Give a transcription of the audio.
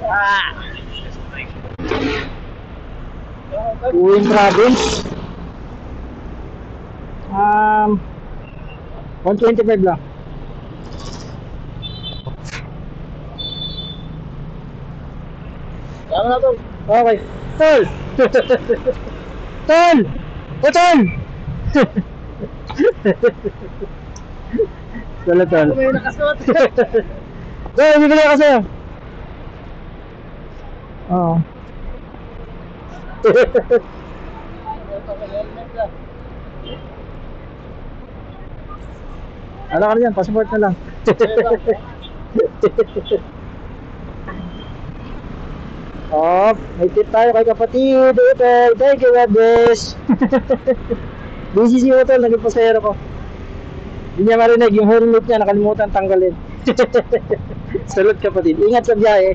Ah! Uwing province. 125 lang. Tama na to. Okay. Tol! Tol! O tol! Tol, tol. May nakasuot. Tol, bibili ako sa'yo. Oo. Ano ka na dyan? Passport na lang. Oh, may tip tayo kay kapatid. Utol, thank you, God bless. Busy si Utol, naging pasahero ko. Hindi niya marinig, yung helmet niya nakalimutan tanggalin. Salud kapatid, ingat sa biyahe.